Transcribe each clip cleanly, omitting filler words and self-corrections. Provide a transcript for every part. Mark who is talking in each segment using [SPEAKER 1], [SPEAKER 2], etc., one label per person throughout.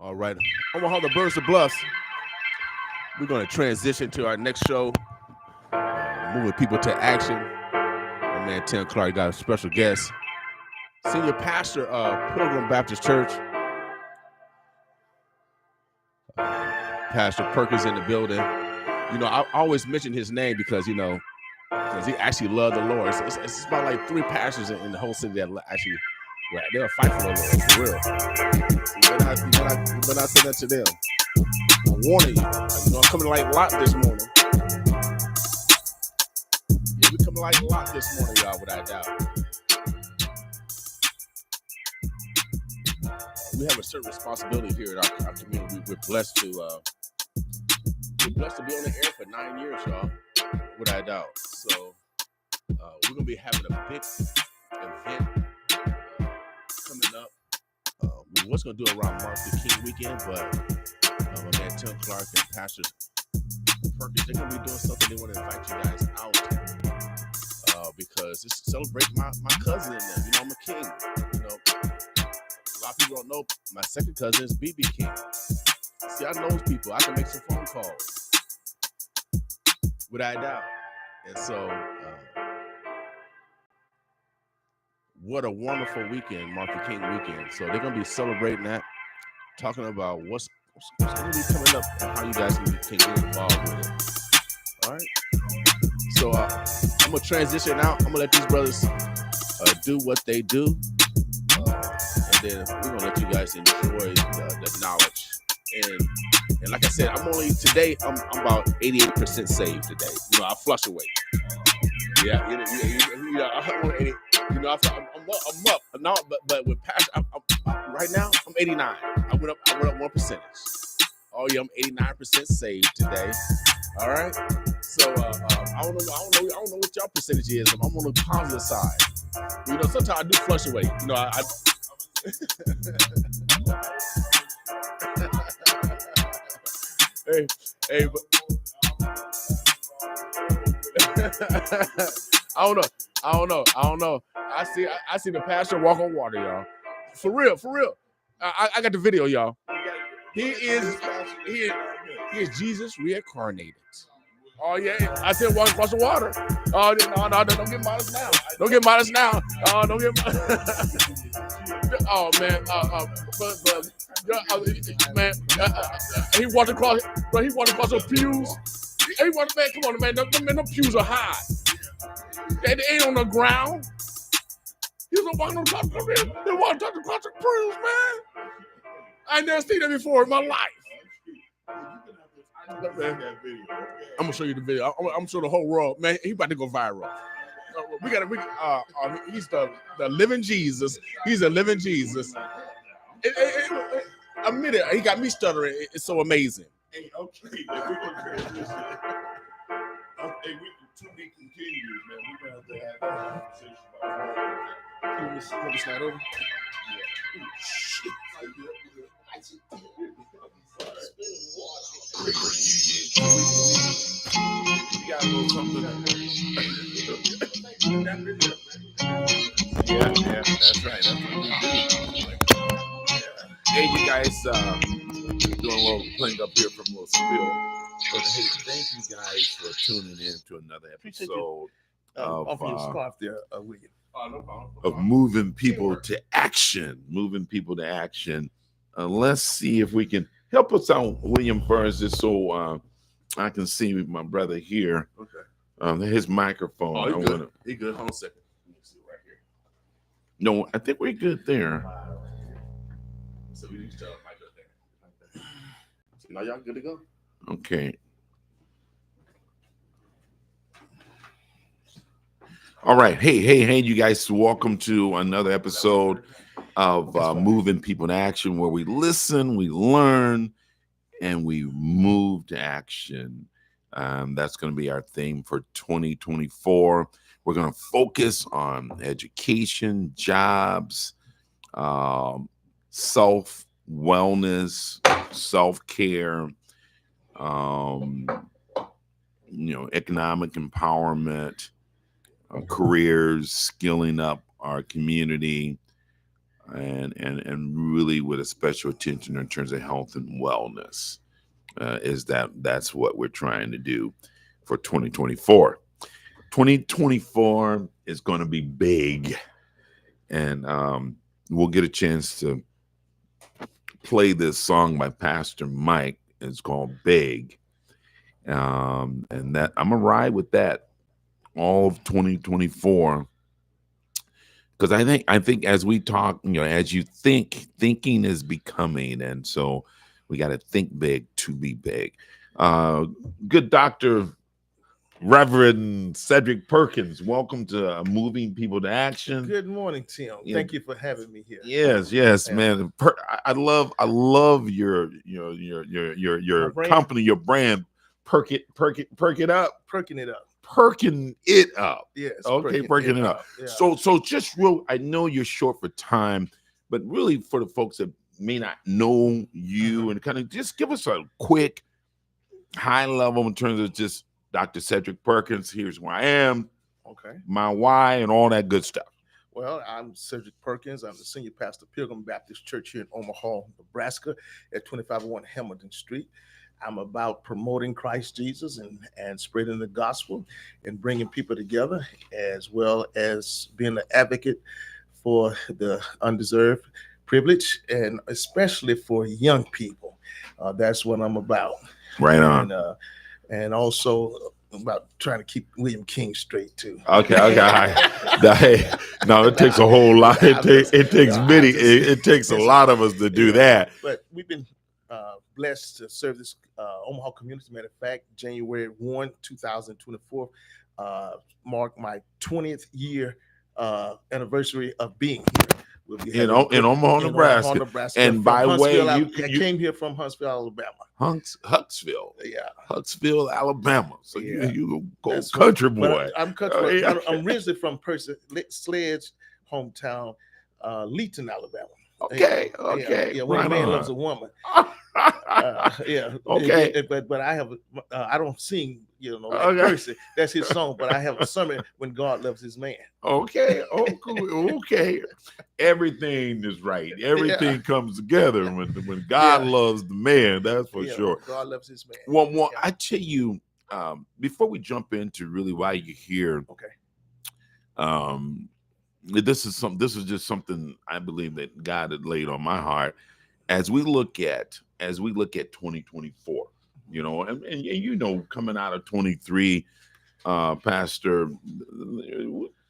[SPEAKER 1] All right. Omaha, the Birds of Bluffs. We're going to transition to our next show, moving people to action. My man Tim Clark got a special guest, senior pastor of Pilgrim Baptist Church. Pastor Perkins in the building. You know, I always mention his name because, because he actually loved the Lord. It's about like 3 pastors in the whole city that actually, they'll fight for the Lord, for real. You better not say that to them. I'm warning you. I'm coming like Lot this morning. Yeah, we're coming like Lot this morning, y'all, without doubt. We have a certain responsibility here in our community. We're blessed to be on the air for 9 years, y'all, without doubt. So we're gonna be having a big event coming up. We was gonna do it around Martin Luther King weekend, but my man Tim Clark and Pastor Perkins, they're gonna be doing something. They want to invite you guys out because it's to celebrate my cousin and them. I'm a king. A lot of people don't know my second cousin is BB King. See, I know those people. I can make some phone calls without a doubt. And so, what a wonderful weekend, Martin King weekend. So they're gonna be celebrating that, talking about what's gonna be coming up and how you guys can get involved with it. All right. So I'm gonna transition out. I'm gonna let these brothers do what they do. And then we're gonna let you guys enjoy the knowledge. And like I said, I'm about 88% saved today. I fluctuate. Yeah, I'm up. No, but with passion, right now I'm 89. I went up 1 percentage. Oh yeah, I'm 89% saved today. All right. So I don't know what y'all percentage is. I'm on the positive side. Sometimes I do fluctuate. I hey, but I don't know. I see the pastor walk on water, y'all. For real. I got the video, y'all. He is Jesus reincarnated. Oh yeah, I said walk across the water. Oh no, don't get modest now. Don't get modest now. Oh, don't get. Oh man, man, he walked across. Bro, he walked across those pews. He walked, man. Come on, man. Them pews are high. They ain't on the ground. He was walking across the pews. He walked across the pews, man. I ain't never seen that before in my life. I'm gonna show you the video. I'm gonna show the whole world, man. He about to go viral. He's the living Jesus. He's a living Jesus. Admit it, he got me stuttering. It's so amazing. Hey, okay, if we can transition, to be continued, man. We're gonna have to have that conversation about can you slide over? Yeah. Ooh, shit. You got a little something. Yeah, that's right. That's what we do. Hey, you guys, doing a little playing up here from a little spill. But hey, thank you guys for tuning in to another episode of moving people to action. Let's see if we can help us out, William, first, just so I can see my brother here. Okay. His microphone. Oh, he good. Hold on a second. Let me see right here. No, I think we're good there. So we need to mic up there. So now y'all good to go? Okay. All right. Hey, you guys. Welcome to another episode of Moving People to Action, where we listen, we learn, and we move to action. That's going to be our theme for 2024. We're going to focus on education, jobs, self-wellness, self-care, economic empowerment, careers, skilling up our community,
[SPEAKER 2] and really with a special attention in terms of health and wellness. That's what we're trying to do for 2024. 2024 is going to be big, and we'll get a chance to play this song by Pastor Mike. It's called Big, and that I'm gonna ride with that all of 2024, because I think as we talk, as you thinking is becoming, and so we got to think big to be big. Good Dr. Reverend Cedric Perkins, welcome to Moving People to Action.
[SPEAKER 3] Good morning, Tim. Thank you for having me here.
[SPEAKER 2] Yes, man. I love your company, your brand. Perk it up. Perking it up.
[SPEAKER 3] Yes.
[SPEAKER 2] Okay, perking it up. Yeah. So just real. I know you're short for time, but really for the folks that may not know you, and kind of just give us a quick high level in terms of just Dr. Cedric Perkins. Here's who I am.
[SPEAKER 3] Okay.
[SPEAKER 2] My why and all that good stuff.
[SPEAKER 3] Well, I'm Cedric Perkins. I'm the senior pastor of Pilgrim Baptist Church here in Omaha, Nebraska, at 2501 Hamilton Street. I'm about promoting Christ Jesus and spreading the gospel and bringing people together, as well as being an advocate for the undeserved privilege, and especially for young people. That's what I'm about.
[SPEAKER 2] Right on.
[SPEAKER 3] And also about trying to keep William King straight too.
[SPEAKER 2] Okay. No, it takes a whole lot. It takes a lot of us to do that.
[SPEAKER 3] But we've been blessed to serve this Omaha community. Matter of fact, January 1, 2024, marked my 20th year anniversary of being here. We'll be
[SPEAKER 2] in Omaha, Nebraska. And by way,
[SPEAKER 3] I came here from Huntsville, Alabama.
[SPEAKER 2] Huntsville.
[SPEAKER 3] Yeah.
[SPEAKER 2] Huntsville, Alabama. So you go country boy.
[SPEAKER 3] I'm country. I'm originally from Sledge hometown, Leeton, Alabama.
[SPEAKER 2] Okay.
[SPEAKER 3] Yeah. When a man loves a woman.
[SPEAKER 2] Okay.
[SPEAKER 3] But I have I don't sing, like Percy. That's his song. But I have a sermon when God loves his man.
[SPEAKER 2] Okay. Oh, cool. Okay. Everything is right. Everything comes together when God loves the man. That's for sure.
[SPEAKER 3] God loves his man.
[SPEAKER 2] Well, I tell you, before we jump into really why you're here.
[SPEAKER 3] Okay.
[SPEAKER 2] This is just something I believe that God had laid on my heart as we look at 2024, and coming out of 23, Pastor,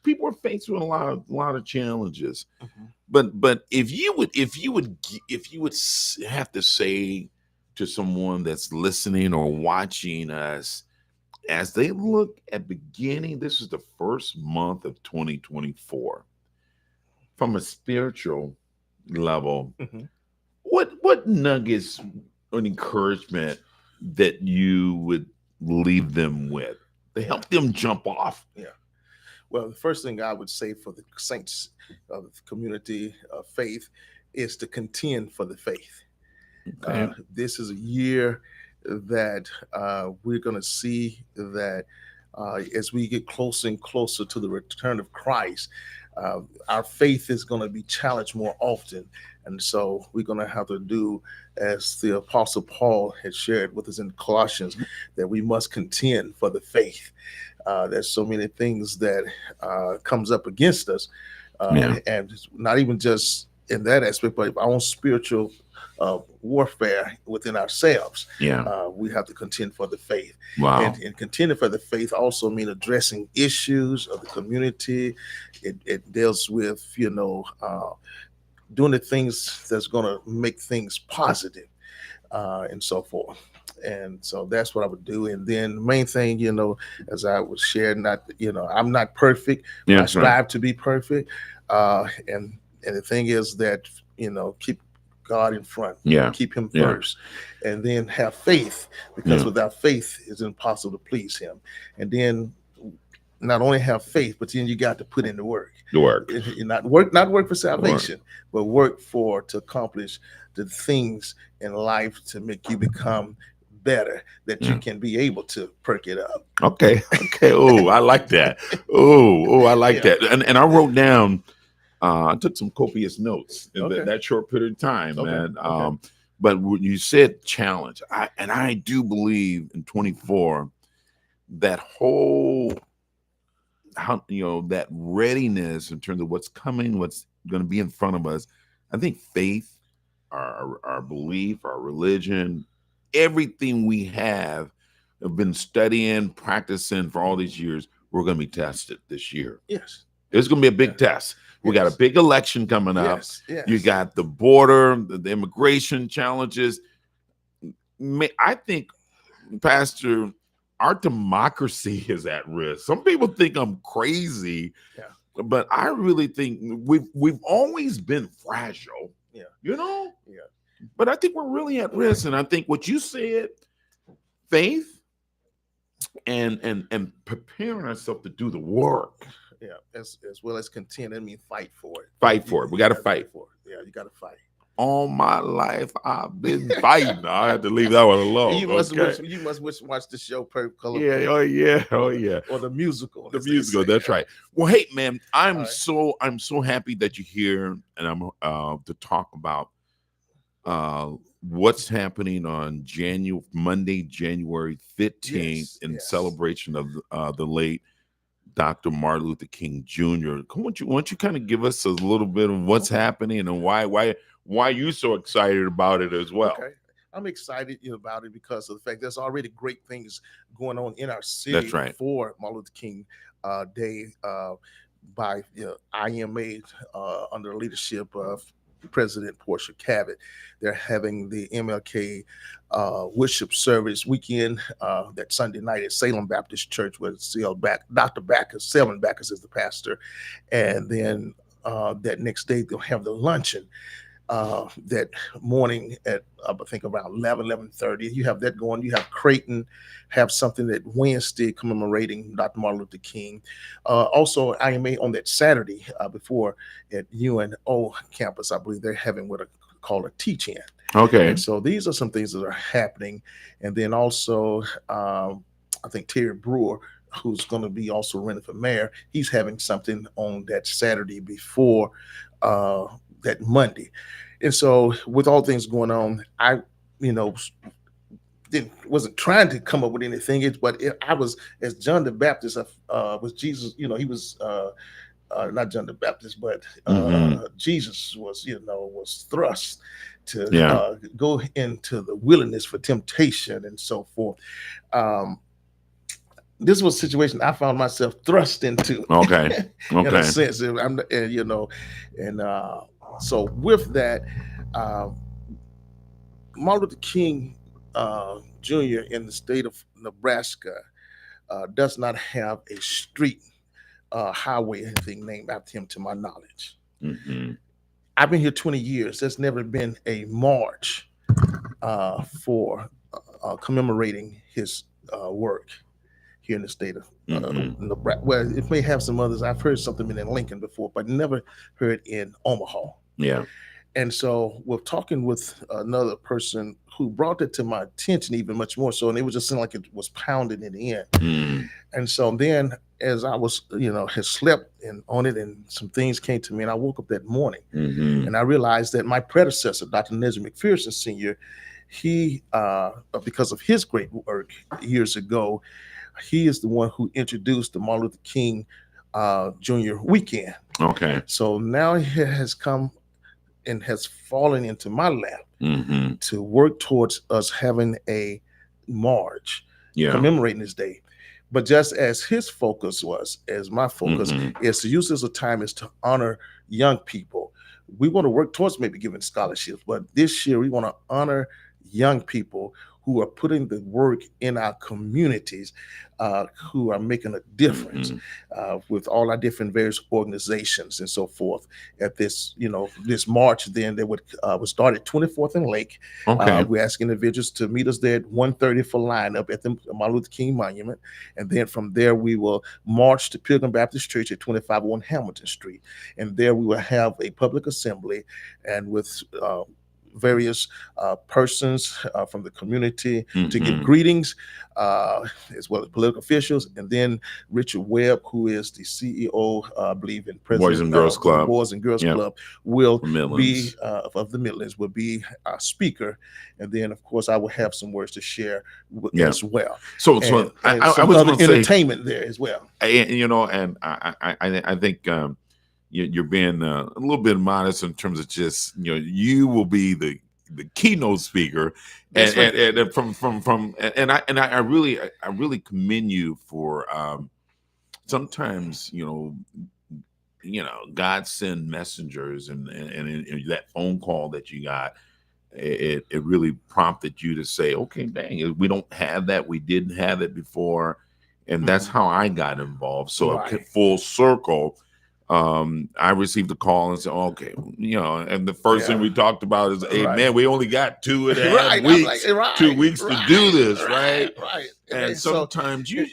[SPEAKER 2] people are faced with a lot of challenges.
[SPEAKER 3] Mm-hmm.
[SPEAKER 2] But if you would have to say to someone that's listening or watching us, as they look at beginning, this is the first month of 2024, from a spiritual level,
[SPEAKER 3] mm-hmm.
[SPEAKER 2] what nuggets or encouragement that you would leave them with to help them jump off?
[SPEAKER 3] Yeah. Well, the first thing I would say for the saints of the community of faith is to contend for the faith.
[SPEAKER 2] Okay.
[SPEAKER 3] This is a year that we're going to see that as we get closer and closer to the return of Christ, our faith is going to be challenged more often. And so we're going to have to do, as the Apostle Paul had shared with us in Colossians, that we must contend for the faith. There's so many things that comes up against us, and not even just in that aspect, but our own spiritual warfare within ourselves. We have to contend for the faith.
[SPEAKER 2] Wow.
[SPEAKER 3] And contending for the faith also means addressing issues of the community. It deals with, doing the things that's going to make things positive, and so forth. And so that's what I would do. And then the main thing, as I was sharing, I'm not perfect. I strive to be perfect. And the thing is that, keep God in front, keep him first, and then have faith, because without faith it's impossible to please him. And then not only have faith, but then you got to put in the work. Not work for salvation, but work to accomplish the things in life to make you become better, that you can be able to perk it up.
[SPEAKER 2] Okay. Oh, I like that. I like that. And I wrote down I took some copious notes in
[SPEAKER 3] Okay.
[SPEAKER 2] that short period of time,
[SPEAKER 3] Okay.
[SPEAKER 2] man.
[SPEAKER 3] Okay.
[SPEAKER 2] But when you said challenge, I do believe in 24 that whole how that readiness in terms of what's coming, what's going to be in front of us. I think faith, our belief, our religion, everything we have been studying, practicing for all these years, we're going to be tested this year.
[SPEAKER 3] Yes.
[SPEAKER 2] It's going to be a big
[SPEAKER 3] Yeah.
[SPEAKER 2] test. We got a
[SPEAKER 3] Yes.
[SPEAKER 2] big election coming up.
[SPEAKER 3] Yes. Yes.
[SPEAKER 2] You got the border, the immigration challenges. I think, Pastor, our democracy is at risk. Some people think I'm crazy,
[SPEAKER 3] Yeah.
[SPEAKER 2] but I really think we've always been fragile.
[SPEAKER 3] Yeah.
[SPEAKER 2] Yeah. But I think we're really at risk, and I think what you said, faith, and preparing ourselves to do the work.
[SPEAKER 3] Yeah, as well as contend. I mean, fight for it.
[SPEAKER 2] Fight for it. We got to
[SPEAKER 3] gotta
[SPEAKER 2] fight
[SPEAKER 3] for it. Yeah, you got to fight.
[SPEAKER 2] All my life, I've been fighting. I had to leave that one alone.
[SPEAKER 3] You must watch the show Purple Color.
[SPEAKER 2] Yeah. Oh yeah. Oh yeah.
[SPEAKER 3] Or the musical.
[SPEAKER 2] The musical. That's right. Well, hey man, I'm
[SPEAKER 3] All right.
[SPEAKER 2] so happy that you're here, and I'm to talk about what's happening on Monday, January 15th,
[SPEAKER 3] Yes,
[SPEAKER 2] in
[SPEAKER 3] yes.
[SPEAKER 2] celebration of the late Dr. Martin Luther King Jr. Why don't you kind of give us a little bit of what's happening and why you so excited about it as well?
[SPEAKER 3] Okay. I'm excited about it because of the fact there's already great things going on in our city.
[SPEAKER 2] That's right.
[SPEAKER 3] For Martin Luther King Day by IMA under the leadership of President Portia Cabot. They're having the MLK worship service weekend that Sunday night at Salem Baptist Church with Dr. Backus, Selman Backus is the pastor. And then that next day they'll have the luncheon. That morning at I think around 11:30. You have that going. You have Creighton have something that Wednesday commemorating Dr. Martin Luther King. Also, IMA on that Saturday before at UNO campus, I believe they're having what are called a teach-in.
[SPEAKER 2] Okay.
[SPEAKER 3] And so these are some things that are happening. And then also, I think Terry Brewer, who's going to be also running for mayor, he's having something on that Saturday before that Monday. And so with all things going on, I wasn't trying to come up with anything, but I was, as John the Baptist was Jesus, he was not John the Baptist, but Jesus was thrust to go into the wilderness for temptation and so forth. This was a situation I found myself thrust into.
[SPEAKER 2] Okay.
[SPEAKER 3] In a sense, so with that, Martin Luther King Jr. in the state of Nebraska does not have a street, highway, anything named after him, to my knowledge.
[SPEAKER 2] Mm-hmm.
[SPEAKER 3] I've been here 20 years. There's never been a march for commemorating his work here in the state of Nebraska. Well, it may have some others. I've heard something in Lincoln before, but never heard in Omaha.
[SPEAKER 2] Yeah.
[SPEAKER 3] And so we're talking with another person who brought it to my attention even much more so, and it was just like it was pounded in the end. And so then as I was, had slept on it, and some things came to me, and I woke up that morning and I realized that my predecessor, Dr. Nezra McPherson Sr., he, because of his great work years ago, he is the one who introduced the Martin Luther King Jr. weekend.
[SPEAKER 2] Okay.
[SPEAKER 3] So now it has come and has fallen into my lap to work towards us having a march commemorating this day. But just as his focus was, as my focus is to use this as a time is to honor young people. We want to work towards maybe giving scholarships, but this year we want to honor young people who are putting the work in our communities, who are making a difference with all our different various organizations and so forth. At this, this march, then they would start at 24th and Lake.
[SPEAKER 2] Okay.
[SPEAKER 3] We're asking individuals to meet us there at 1:30 for lineup at the Martin Luther King Monument, and then from there we will march to Pilgrim Baptist Church at 2501 Hamilton Street, and there we will have a public assembly, and with various persons from the community to give
[SPEAKER 2] Mhm.
[SPEAKER 3] greetings, as well as political officials, and then Richard Webb, who is the CEO, I believe, and
[SPEAKER 2] Boys
[SPEAKER 3] president
[SPEAKER 2] and Girls
[SPEAKER 3] of the
[SPEAKER 2] Club.
[SPEAKER 3] Boys and Girls
[SPEAKER 2] Yep.
[SPEAKER 3] Club, will
[SPEAKER 2] The Midlands.
[SPEAKER 3] be of the Midlands, will be our speaker, and then of course I will have some words to share
[SPEAKER 2] Yeah.
[SPEAKER 3] as well.
[SPEAKER 2] So
[SPEAKER 3] And
[SPEAKER 2] I
[SPEAKER 3] some
[SPEAKER 2] was
[SPEAKER 3] other
[SPEAKER 2] going to say,
[SPEAKER 3] entertainment there as well.
[SPEAKER 2] and I think you're being a little bit modest in terms of just you will be the keynote speaker,
[SPEAKER 3] That's right.
[SPEAKER 2] and I really commend you for sometimes God send messengers, and that phone call that you got, it really prompted you to say, okay, dang, we don't have that, we didn't have it before, and that's how I got involved. So
[SPEAKER 3] Right.
[SPEAKER 2] full circle, I received a call and said, okay, and the first thing we talked about is, hey,
[SPEAKER 3] Right.
[SPEAKER 2] man, we only got 2.5
[SPEAKER 3] Right. I'm
[SPEAKER 2] weeks,
[SPEAKER 3] like,
[SPEAKER 2] 2 weeks to do this,
[SPEAKER 3] right?
[SPEAKER 2] And
[SPEAKER 3] So,
[SPEAKER 2] sometimes you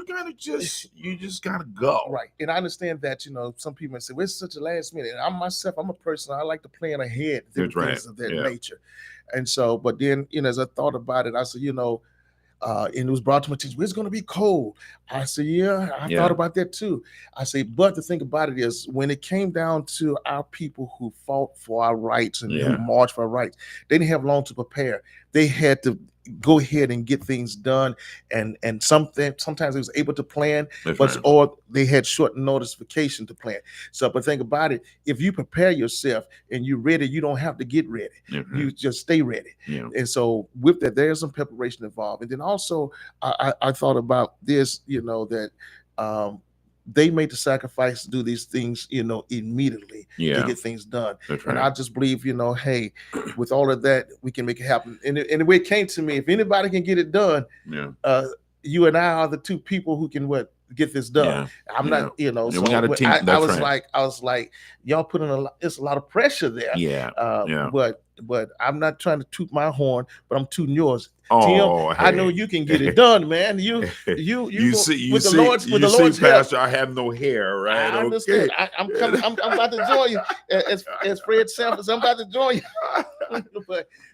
[SPEAKER 2] gotta just gotta go.
[SPEAKER 3] right. And I understand that, some people may say, well, it's such a last minute. And I'm a person, I like to plan ahead,
[SPEAKER 2] That's right.
[SPEAKER 3] things of that
[SPEAKER 2] Yeah.
[SPEAKER 3] nature. And so, but then, as I thought about it, I said, and it was brought to my attention, it's going to be cold. I said, yeah, I thought about that too. I say, but the thing about it is, when it came down to our people who fought for our rights and who marched for our rights, they didn't have long to prepare. They had to go ahead and get things done, and sometimes they was able to plan, or they had short notice vacation to plan. So, but think about it, if you prepare yourself and you're ready, you don't have to get ready. You just stay ready. And so with that, there's some preparation involved. And then also I thought about this, that they made the sacrifice to do these things, immediately to get things done. And I just believe, hey, with all of that, we can make it happen. And the way it came to me, if anybody can get it done, you and I are the two people who can get this done. I'm not, so
[SPEAKER 2] we got a team.
[SPEAKER 3] I was like, y'all putting it's a lot of pressure there. But I'm not trying to toot my horn, but I'm tooting yours.
[SPEAKER 2] Oh,
[SPEAKER 3] Tim, I know you can get it done, man. You see,
[SPEAKER 2] Pastor, help, I have no hair, right?
[SPEAKER 3] I understand. Okay. I'm coming. I'm about to join you, as Fred Sanford. I'm about to join you.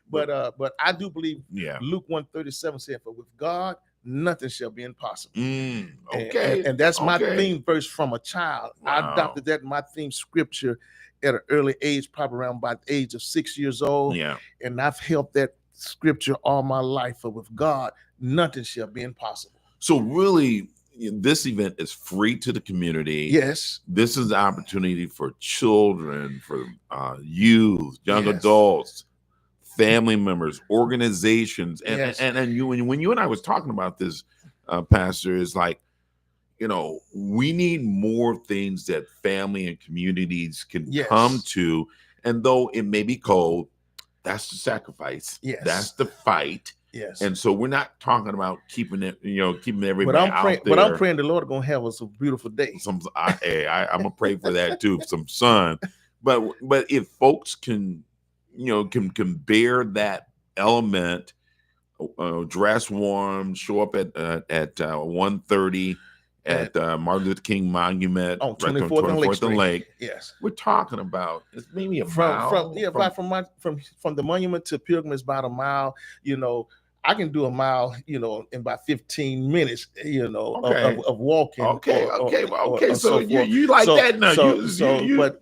[SPEAKER 3] but I do believe Luke 1:37 said, "For with God, nothing shall be impossible." And that's my theme verse from a child. Wow. I adopted that in my theme scripture at an early age, probably around about the age of 6 years old. And I've held that scripture all my life. For with God, nothing shall be impossible.
[SPEAKER 2] So really, this event is free to the community.
[SPEAKER 3] Yes.
[SPEAKER 2] This is the opportunity for children, for youth, young adults, family members, organizations. And you, when you and I was talking about this, Pastor, is like, we need more things that family and communities can come to. And though it may be cold, that's the sacrifice. That's the fight. And so we're not talking about keeping it, keeping everybody out there.
[SPEAKER 3] But I'm praying the Lord is gonna have us a beautiful day.
[SPEAKER 2] I'm gonna pray for that too, some sun. But if folks can bear that element, dress warm, show up at 1:30 at Martin Luther King Monument
[SPEAKER 3] on 24th and Lake. Yes,
[SPEAKER 2] we're talking about it's maybe a mile.
[SPEAKER 3] From the monument to Pilgrim is about a mile. I can do a mile, in about 15 minutes, of walking.
[SPEAKER 2] So you like that now?
[SPEAKER 3] But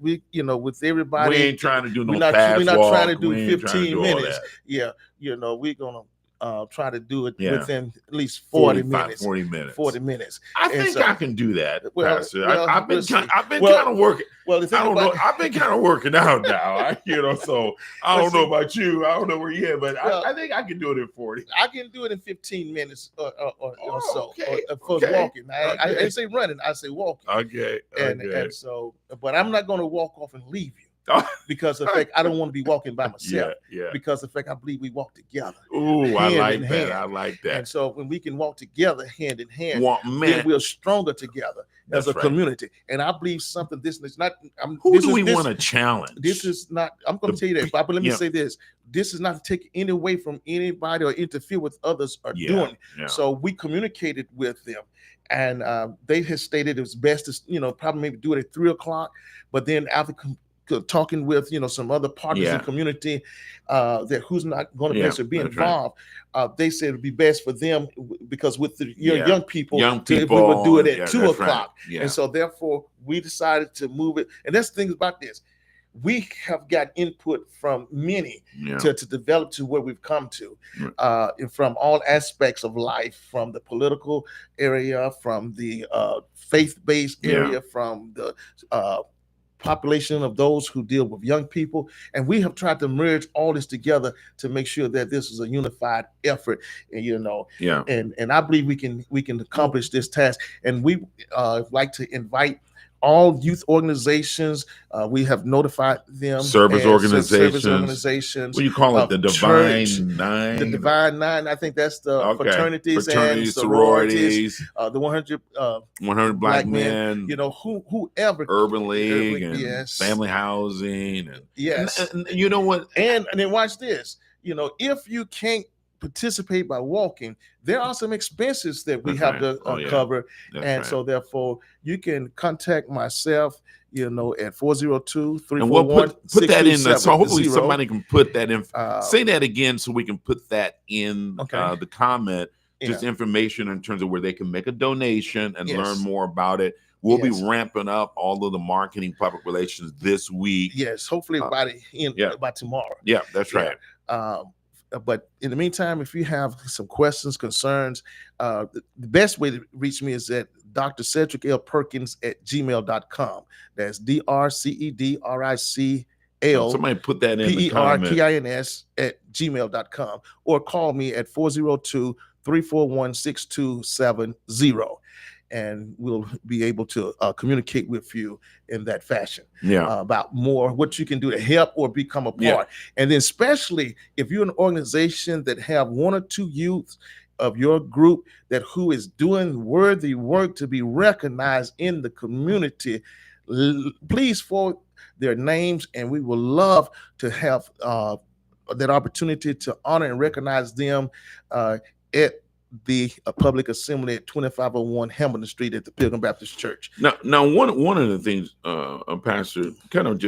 [SPEAKER 3] we, with everybody,
[SPEAKER 2] we ain't trying to do no
[SPEAKER 3] we're not trying to do 15 minutes. We're gonna try to do it within at least 40 minutes. 40 minutes.
[SPEAKER 2] I think I can do that, Pastor. I've been kind of working.
[SPEAKER 3] Well,
[SPEAKER 2] I don't know. I've been kind of working out now. So I don't know about you. I don't know where you at, but I think I can do it in 40.
[SPEAKER 3] I can do it in 15 minutes or so for walking. I didn't say running. I say walking.
[SPEAKER 2] Okay.
[SPEAKER 3] And so, but I'm not going to walk off and leave you. Because of the fact I don't want to be walking by myself. Because of the fact I believe we walk together.
[SPEAKER 2] Ooh, I like that. I like that.
[SPEAKER 3] And so when we can walk together hand in hand, then we're stronger together as a community. And I believe something. This is not.
[SPEAKER 2] Who do we want to challenge?
[SPEAKER 3] This is not. I'm going to tell you that, but let me say this. This is not to take any away from anybody or interfere with others are doing. So we communicated with them. And they had stated it was best to, probably maybe do it at 3:00. But then after talking with some other partners in community that who's not going to necessarily be involved. They said it'd be best for them because with your young people, we would do it at 2 o'clock. And so therefore we decided to move it. And that's the thing about this. We have got input from many to develop to where we've come to, from all aspects of life, from the political area, from the faith-based area, from the population of those who deal with young people. And we have tried to merge all this together to make sure that this is a unified effort. And and I believe we can accomplish this task. And we like to invite all youth organizations. We have notified them.
[SPEAKER 2] Service organizations. What do you call it? The Divine Nine?
[SPEAKER 3] The Divine Nine. I think that's the fraternities and sororities. The 100
[SPEAKER 2] Black Men.
[SPEAKER 3] Whoever.
[SPEAKER 2] Urban League and Family Housing. And you know what?
[SPEAKER 3] And then watch this. If you can't participate by walking, there are some expenses that we have to cover. So therefore you can contact myself at 402-341-6270.
[SPEAKER 2] Put that in there, so hopefully somebody can put that in. Say that again so we can put that in the comment, just information in terms of where they can make a donation and learn more about it. We'll be ramping up all of the marketing, public relations this week.
[SPEAKER 3] Yes, hopefully by tomorrow.
[SPEAKER 2] Yeah, that's right.
[SPEAKER 3] But in the meantime, if you have some questions, concerns, the best way to reach me is at Dr. Cedric L. Perkins at gmail.com. That's DrCedricL.
[SPEAKER 2] Somebody put that in the comment.
[SPEAKER 3] Perkins at gmail.com, or call me at 402-341-6270. And we'll be able to communicate with you in that fashion about more what you can do to help or become a part. And then especially if you're an organization that have 1 or 2 youth of your group who is doing worthy work to be recognized in the community, please forward their names, and we will love to have that opportunity to honor and recognize them at the public assembly at 2501 Hamilton Street at the Pilgrim Baptist Church.
[SPEAKER 2] Now, one of the things, Pastor, kind of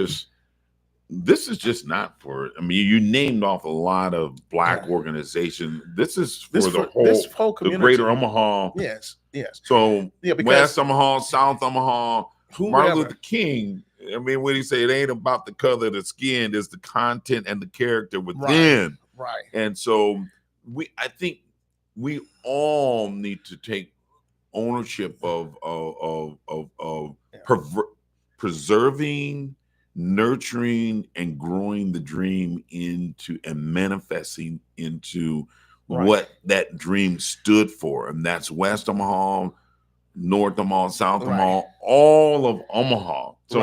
[SPEAKER 2] this is just not for. I mean, you named off a lot of Black organizations. This is for the whole community, the Greater Omaha.
[SPEAKER 3] Yes.
[SPEAKER 2] So West Omaha, South Omaha, Martin Luther King. I mean, when he say it ain't about the color of the skin, it's the content and the character within.
[SPEAKER 3] Right. And
[SPEAKER 2] so I think we all need to take ownership of preserving, nurturing, and growing the dream into and manifesting into what that dream stood for. And that's West Omaha, North Omaha, South Omaha, all of Omaha. So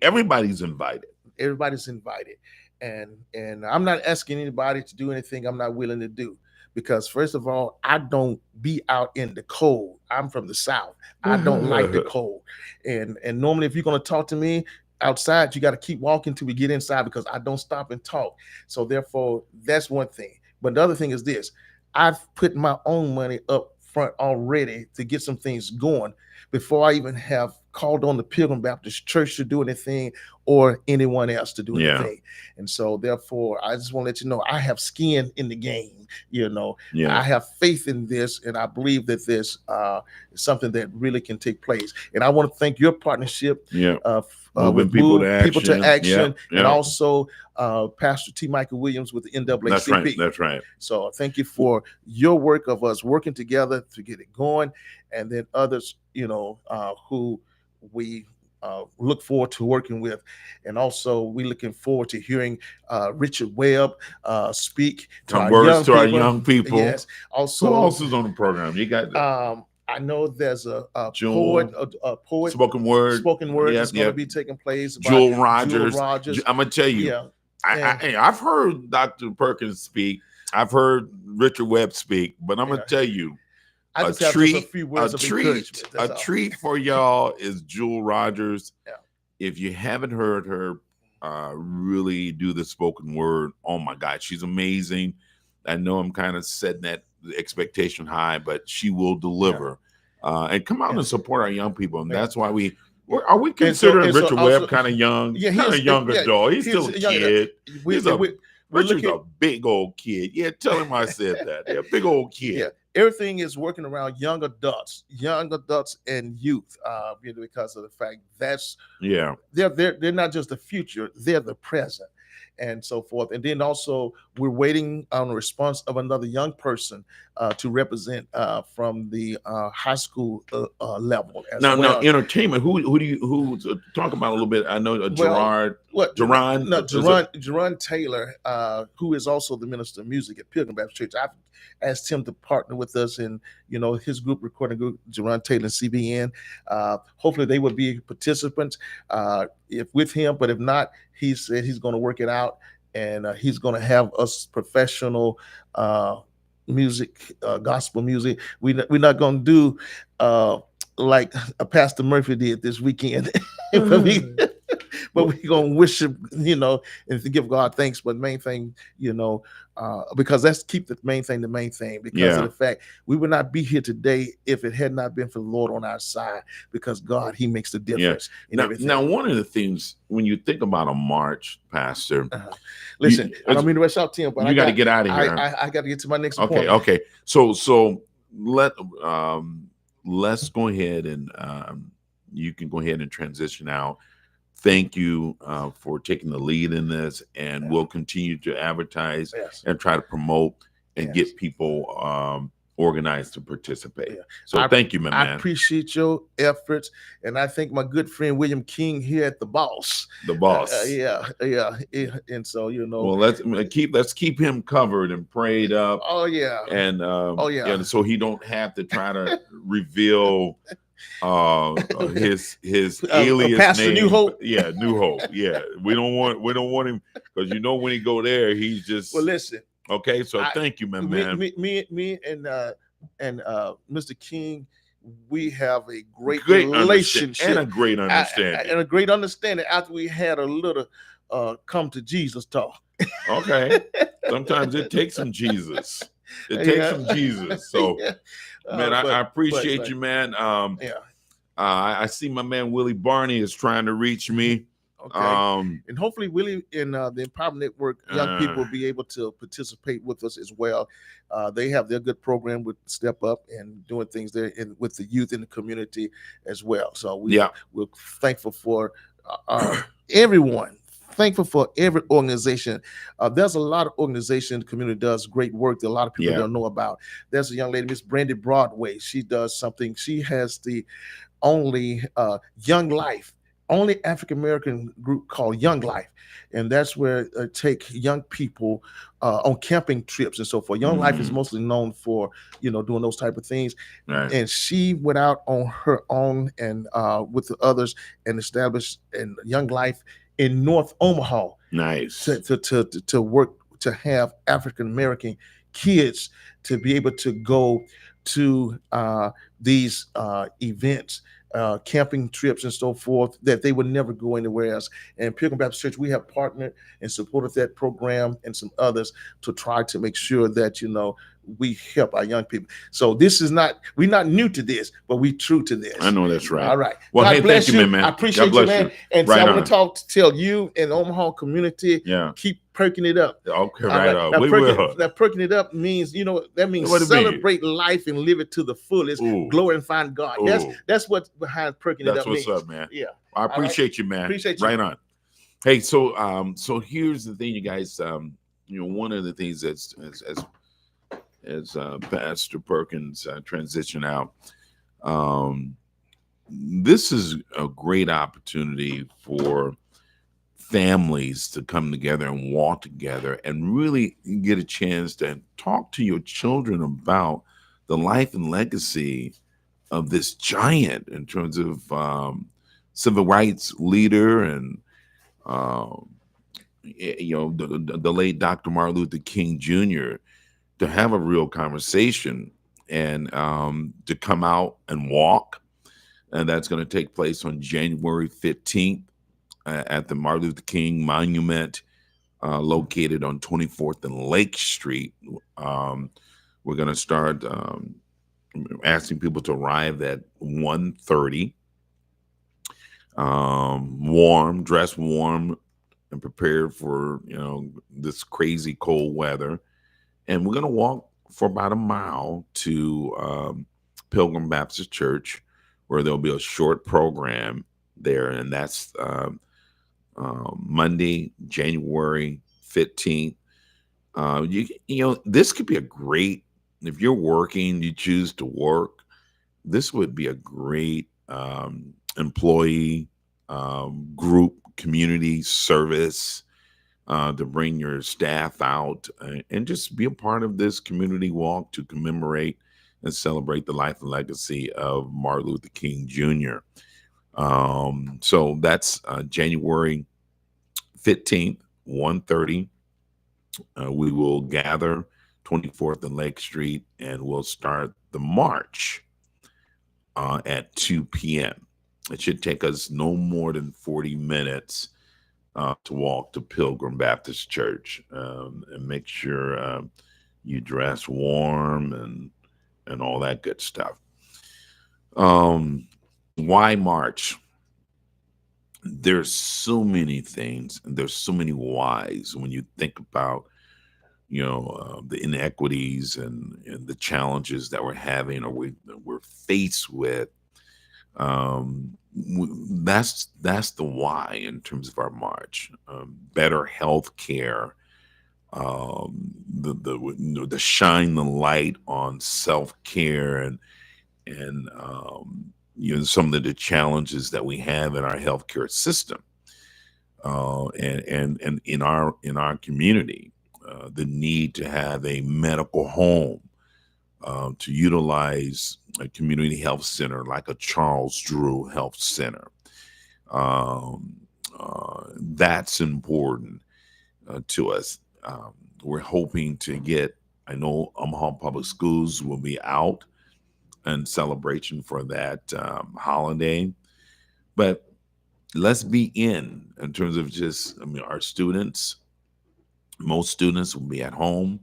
[SPEAKER 2] everybody's invited.
[SPEAKER 3] Everybody's invited. And I'm not asking anybody to do anything I'm not willing to do. Because first of all, I don't be out in the cold. I'm from the South. I don't like the cold. And normally if you're going to talk to me outside, you got to keep walking till we get inside, because I don't stop and talk. So therefore, that's one thing. But the other thing is this. I've put my own money up front already to get some things going before I even have called on the Pilgrim Baptist Church to do anything or anyone else to do anything. And so therefore, I just want to let you know, I have skin in the game. I have faith in this, and I believe that this is something that really can take place. And I want to thank your partnership with People to Action, and also Pastor T. Michael Williams with the NAACP.
[SPEAKER 2] That's right.
[SPEAKER 3] So thank you for your work of us working together to get it going, and then others, who we look forward to working with. And also we're looking forward to hearing Richard Webb speak to our young people.
[SPEAKER 2] Yes. Also, who else is on the program? You got
[SPEAKER 3] I know there's a poet,
[SPEAKER 2] spoken word
[SPEAKER 3] that's going to be taking place.
[SPEAKER 2] Jewel Rogers. I'm gonna tell you, I've heard Dr. Perkins speak. I've heard Richard Webb speak, but I'm gonna tell you, a treat for y'all is Jewel Rogers. If you haven't heard her really do the spoken word, oh my God, she's amazing. I know I'm kind of setting that expectation high, but she will deliver. And come out and support our young people. And that's why we Are we considering
[SPEAKER 3] and so
[SPEAKER 2] Richard
[SPEAKER 3] also,
[SPEAKER 2] Webb kind of young,
[SPEAKER 3] yeah,
[SPEAKER 2] kind of young
[SPEAKER 3] yeah,
[SPEAKER 2] adult? He's
[SPEAKER 3] he's
[SPEAKER 2] still a
[SPEAKER 3] a young.
[SPEAKER 2] kid.
[SPEAKER 3] We,
[SPEAKER 2] He's a
[SPEAKER 3] we're
[SPEAKER 2] Richard's
[SPEAKER 3] looking.
[SPEAKER 2] a big old kid. Yeah, tell him I said that. Yeah, big old kid.
[SPEAKER 3] Yeah, everything is working around young adults and youth. Because of the fact that's
[SPEAKER 2] Yeah,
[SPEAKER 3] they're not just the future; they're the present, and so forth. And then also we're waiting on a response of another young person to represent from the high school level as
[SPEAKER 2] now
[SPEAKER 3] well.
[SPEAKER 2] entertainment. Who talk about a little bit? I know
[SPEAKER 3] Well, what
[SPEAKER 2] Gerard.
[SPEAKER 3] no,
[SPEAKER 2] Is it-
[SPEAKER 3] Jerron Taylor, who is also the minister of music at Pilgrim Baptist Church. I've asked him to partner with us in his group recording group, Jerron Taylor and CBN. Hopefully they would be participants if with him, but if not, he said he's going to work it out, and he's going to have us professional music, gospel music. We're not going to do like Pastor Murphy did this weekend. But we're gonna worship, and to give God thanks. But main thing, because let's keep the main thing because of the fact we would not be here today if it had not been for the Lord on our side. Because God, He makes the difference in everything.
[SPEAKER 2] Now, one of the things when you think about a march, Pastor,
[SPEAKER 3] listen, I don't mean to rush out, Tim, but
[SPEAKER 2] you got to get out of here.
[SPEAKER 3] I got to get to my next
[SPEAKER 2] point. Okay. So let's go ahead and you can go ahead and transition out. Thank you for taking the lead in this, and we'll continue to advertise and try to promote and get people organized to participate. So thank you, my man.
[SPEAKER 3] I appreciate your efforts, and I thank my good friend William King here at the Boss.
[SPEAKER 2] The Boss.
[SPEAKER 3] Yeah. And so
[SPEAKER 2] well, let's keep him covered and prayed up.
[SPEAKER 3] Oh yeah.
[SPEAKER 2] And and so he don't have to try to reveal his alias
[SPEAKER 3] Pastor
[SPEAKER 2] name.
[SPEAKER 3] New Hope.
[SPEAKER 2] Yeah, New Hope. Yeah, we don't want him, because when he go there, he's just.
[SPEAKER 3] Well, listen.
[SPEAKER 2] Okay, so thank you, my man.
[SPEAKER 3] Me and Mr. King, we have a great relationship
[SPEAKER 2] and a great understanding.
[SPEAKER 3] After we had a little come to Jesus talk.
[SPEAKER 2] Okay, sometimes it takes some Jesus. It takes some Jesus. So, man, I appreciate you, man. I see my man Willie Barney is trying to reach me.
[SPEAKER 3] Okay. And hopefully Willie and the Empowerment Network young people will be able to participate with us as well. They have their good program with Step Up and doing things there with the youth in the community as well. So we're thankful for everyone. Thankful for every organization. There's a lot of organization. The community does great work that a lot of people don't know about. There's a young lady, Miss Brandy Broadway. She does something. She has the only Young Life, only African-American group called Young Life. And that's where take young people on camping trips and so forth. Young Life is mostly known for, doing those type of things. Right. And she went out on her own and with the others and established Young Life in North Omaha.
[SPEAKER 2] Nice.
[SPEAKER 3] To work, to have African-American kids to be able to go to these events, camping trips and so forth, that they would never go anywhere else. And Pilgrim Baptist Church, we have partnered and supported that program and some others to try to make sure that, we help our young people. So we're not new to this, but we true to this.
[SPEAKER 2] I know that's right.
[SPEAKER 3] All right.
[SPEAKER 2] Well, God bless you, man.
[SPEAKER 3] I appreciate you, man. And so I want to tell you and the Omaha community, keep perking it up.
[SPEAKER 2] Okay, right. We will.
[SPEAKER 3] That perking it up means, that means celebrate life and live it to the fullest, glorifying God. That's what's behind perking it up.
[SPEAKER 2] That's what's up, man.
[SPEAKER 3] Yeah.
[SPEAKER 2] I appreciate you, man.
[SPEAKER 3] Appreciate you.
[SPEAKER 2] Right on. Hey, so here's the thing, you guys. One of the things that's as Pastor Perkins transition out, this is a great opportunity for families to come together and walk together and really get a chance to talk to your children about the life and legacy of this giant in terms of civil rights leader and the late Dr. Martin Luther King Jr., to have a real conversation and to come out and walk. And that's going to take place on January 15th at the Martin Luther King Monument located on 24th and Lake Street. We're going to start asking people to arrive at 1:30. warm, dress warm, and prepared for this crazy cold weather. And we're gonna walk for about a mile to Pilgrim Baptist Church, where there'll be a short program there, and that's Monday, January 15th. This could be a great, if you're working, you choose to work, this would be a great employee group community service to bring your staff out and just be a part of this community walk to commemorate and celebrate the life and legacy of Martin Luther King Jr. So that's January 15th, 1:30. We will gather 24th and Lake Street, and we'll start the march at 2 p.m. It should take us no more than 40 minutes to walk to Pilgrim Baptist Church, and make sure you dress warm and all that good stuff. Why march? There's so many things, and there's so many whys when you think about the inequities and the challenges that we're having or we're faced with. That's the why in terms of our march. Better health care, the shine the light on self-care and some of the challenges that we have in our healthcare system, and in our community, the need to have a medical home, to utilize a community health center like a Charles Drew Health Center. That's important to us. We're hoping to get, I know Omaha Public Schools will be out in celebration for that holiday, but let's be in terms of just, our students. Most students will be at home,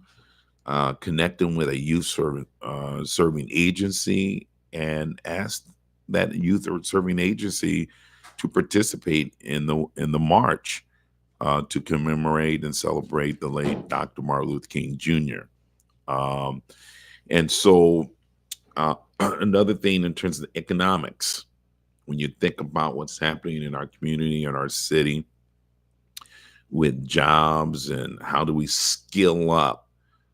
[SPEAKER 2] connecting with a youth serving agency, and ask that youth or serving agency to participate in the march to commemorate and celebrate the late Dr. Martin Luther King Jr. And so another thing in terms of economics, when you think about what's happening in our community and our city with jobs and how do we skill up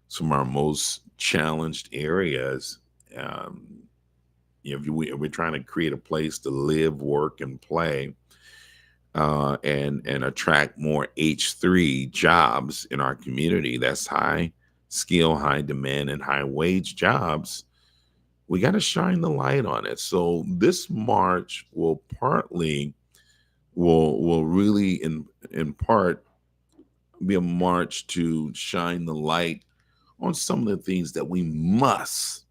[SPEAKER 2] some of our most challenged areas. If we're trying to create a place to live, work, and play, and attract more H3 jobs in our community, that's high skill, high demand, and high wage jobs, we got to shine the light on it. So this march will really in part be a march to shine the light on some of the things that we must,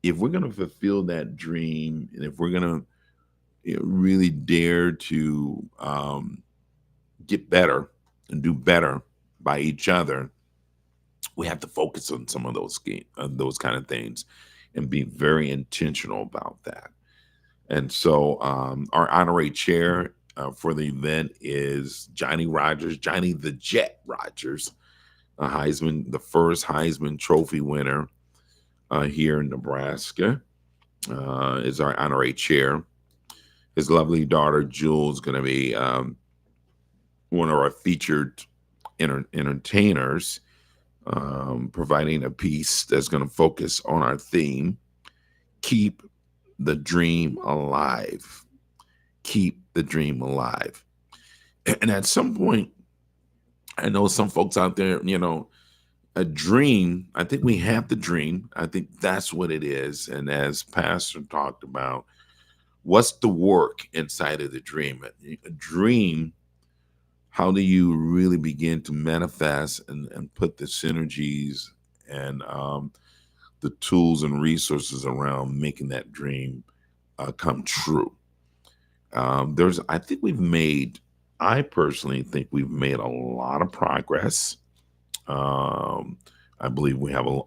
[SPEAKER 2] if we're going to fulfill that dream, and if we're going to really dare to get better and do better by each other, we have to focus on some of those kind of things and be very intentional about that. And so our honorary chair for the event is Johnny the Jet Rogers, the first Heisman Trophy winner here in Nebraska, is our honorary chair. His lovely daughter Jules is going to be one of our featured entertainers, providing a piece that's going to focus on our theme: keep the dream alive. Keep the dream alive. And at some point, I know some folks out there, a dream, I think we have the dream. I think that's what it is. And as Pastor talked about, what's the work inside of the dream? A dream, how do you really begin to manifest and put the synergies and the tools and resources around making that dream come true? I personally think we've made a lot of progress. I believe we have a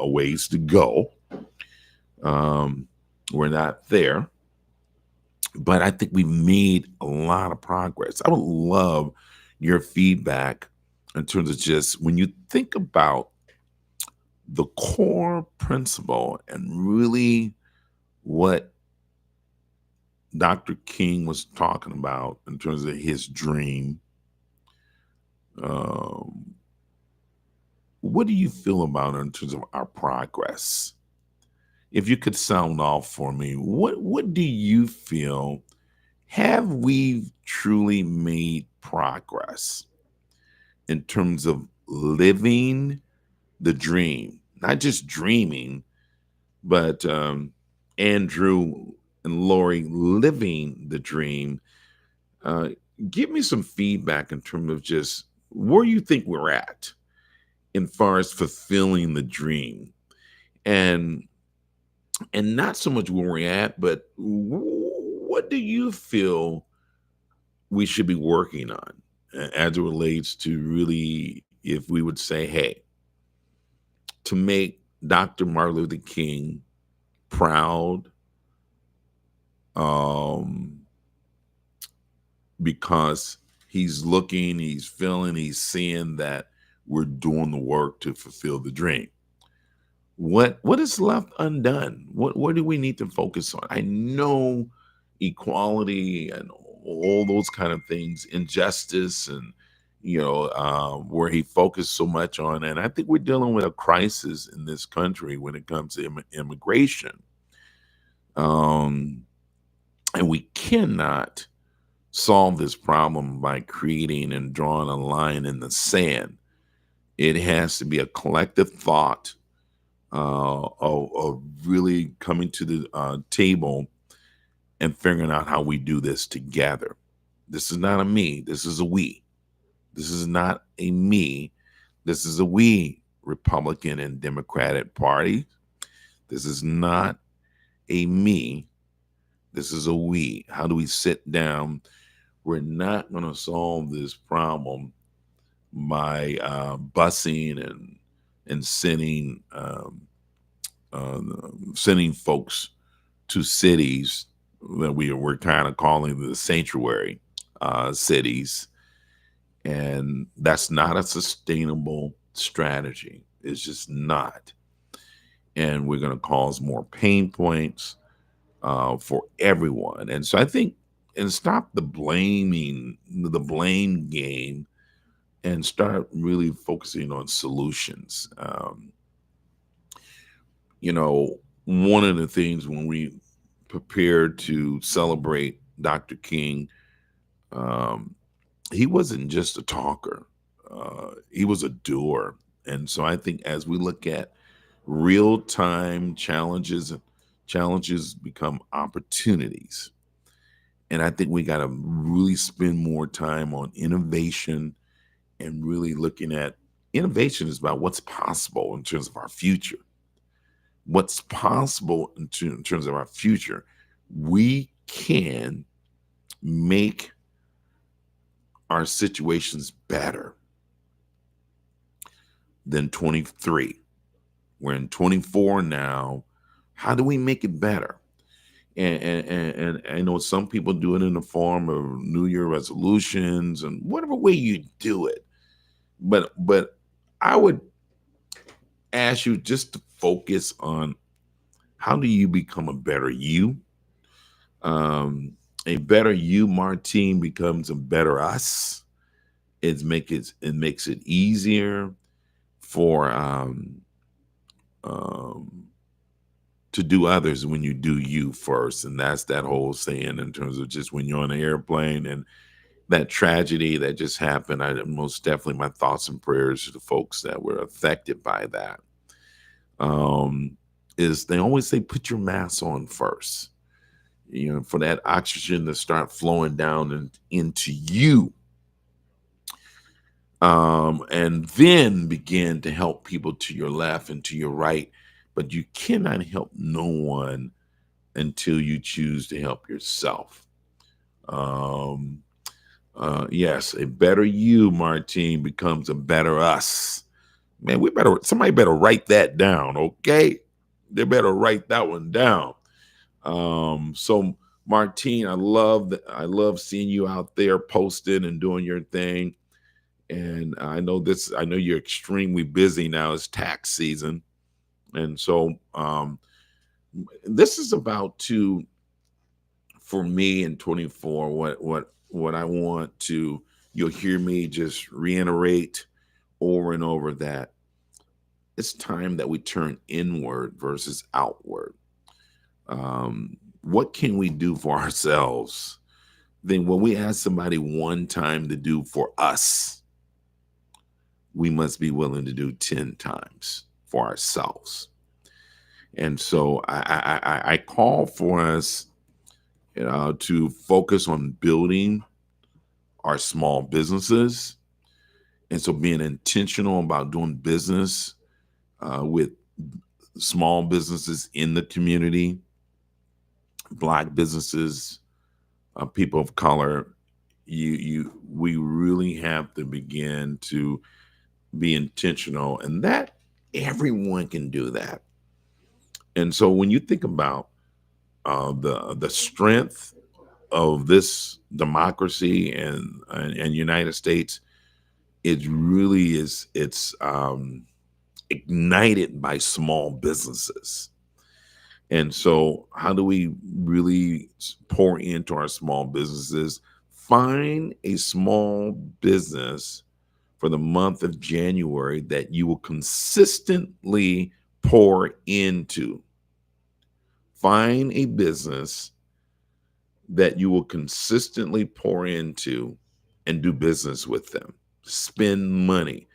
[SPEAKER 2] ways to go. We're not there, but I think we've made a lot of progress. I would love your feedback in terms of just when you think about the core principle and really what Dr. King was talking about in terms of his dream. Um, what do you feel about it in terms of our progress? If you could sound off for me, what do you feel? Have we truly made progress in terms of living the dream? Not just dreaming, but Andrew and Lori living the dream. Uh, Give me some feedback in terms of just where you think we're at in far as fulfilling the dream, and not so much where we're at, but what do you feel we should be working on as it relates to really, if we would say, hey, to make Dr. Martin Luther King proud, um, because he's looking, he's feeling, he's seeing that we're doing the work to fulfill the dream. What is left undone? What do we need to focus on? I know equality and all those kind of things, injustice, and where he focused so much on. And I think we're dealing with a crisis in this country when it comes to immigration. Um, and we cannot solve this problem by creating and drawing a line in the sand. It has to be a collective thought of really coming to the table and figuring out how we do this together. This is not a me. This is a we. This is not a me. This is a we, Republican and Democratic Party. This is not a me. This is a we. How do we sit down? We're not going to solve this problem by busing and sending folks to cities that we're kind of calling the sanctuary cities, and that's not a sustainable strategy. It's just not, and we're going to cause more pain points for everyone. And so I think, and stop the blame game, and start really focusing on solutions. One of the things when we prepared to celebrate Dr. King, um, he wasn't just a talker, he was a doer. And so I think as we look at real time challenges become opportunities. And I think we got to really spend more time on innovation and really looking at innovation is about what's possible in terms of our future. What's possible in terms of our future. We can make our situations better than 23. We're in 24 now. How do we make it better? And I know some people do it in the form of New Year resolutions and whatever way you do it. But I would ask you just to focus on how do you become a better you. A better you, Martine, becomes a better us. It makes it easier for to do others when you do you first. And that's that whole saying in terms of just when you're on an airplane and that tragedy that just happened. I most definitely my thoughts and prayers to the folks that were affected by that. Is they always say put your mask on first, for that oxygen to start flowing down and into you, and then begin to help people to your left and to your right. But you cannot help no one until you choose to help yourself. Yes, a better you, Martine, becomes a better us. Man, somebody better write that down, okay? They better write that one down. So Martine, I love seeing you out there posting and doing your thing. And I know you're extremely busy now. It's tax season. And so this is about to, for me in 24, what I want to, you'll hear me just reiterate over and over, that it's time that we turn inward versus outward. What can we do for ourselves? Then when we ask somebody one time to do for us, we must be willing to do 10 times for ourselves. And so I call for us to focus on building our small businesses. And so being intentional about doing business with small businesses in the community, Black businesses, people of color, we really have to begin to be intentional, and that everyone can do that. And so when you think about the strength of this democracy and United States, it really is, it's ignited by small businesses. And so how do we really pour into our small businesses? Find a small business for the month of January that you will consistently pour into. Find a business that you will consistently pour into and do business with them. Spend money.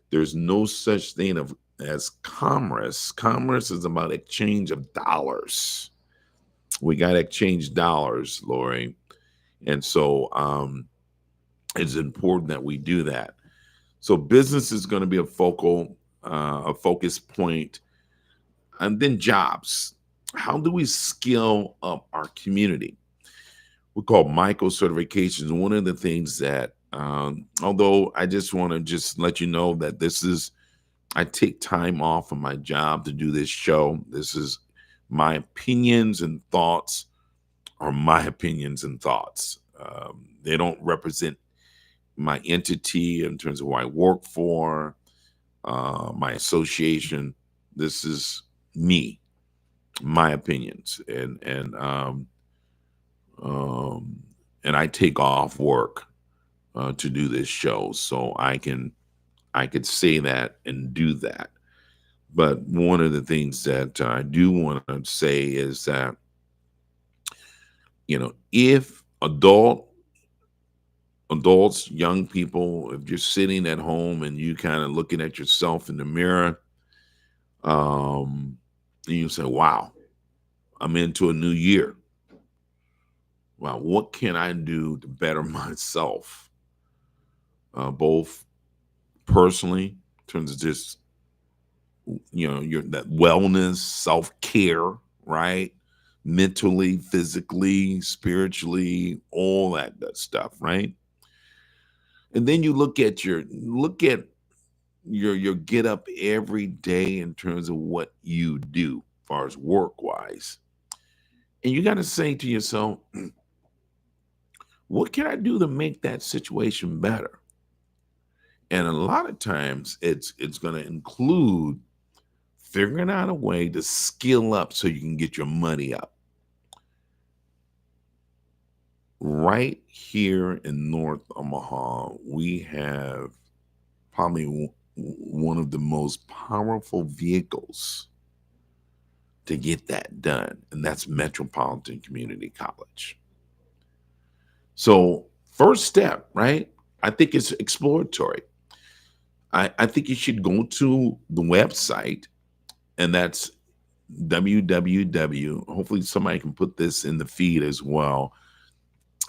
[SPEAKER 2] There's no such thing as commerce. Commerce is about exchange of dollars. We got to exchange dollars, Lori. And so it's important that we do that. So business is going to be a focus point. And then jobs. How do we skill up our community? We call micro certifications. One of the things that, although I just want to just let you know that I take time off of my job to do this show. This is my opinions and thoughts are my opinions and thoughts. They don't represent my entity in terms of who I work for, my association. This is me, my opinions, and I take off work to do this show, so I could say that and do that. But one of the things that I do want to say is that, if adults, young people, if you're sitting at home and you kind of looking at yourself in the mirror, and you say, wow, I'm into a new year. Wow, what can I do to better myself? Both personally, in terms of just, your that wellness, self-care, right? Mentally, physically, spiritually, all that good stuff, right? And then you look at your get up every day in terms of what you do as far as work wise. And you got to say to yourself, what can I do to make that situation better? And a lot of times it's going to include figuring out a way to skill up so you can get your money up. Right here in North Omaha, we have probably one of the most powerful vehicles to get that done, and that's Metropolitan Community College. So first step, right? I think it's exploratory. I think you should go to the website, and that's www. Hopefully somebody can put this in the feed as well.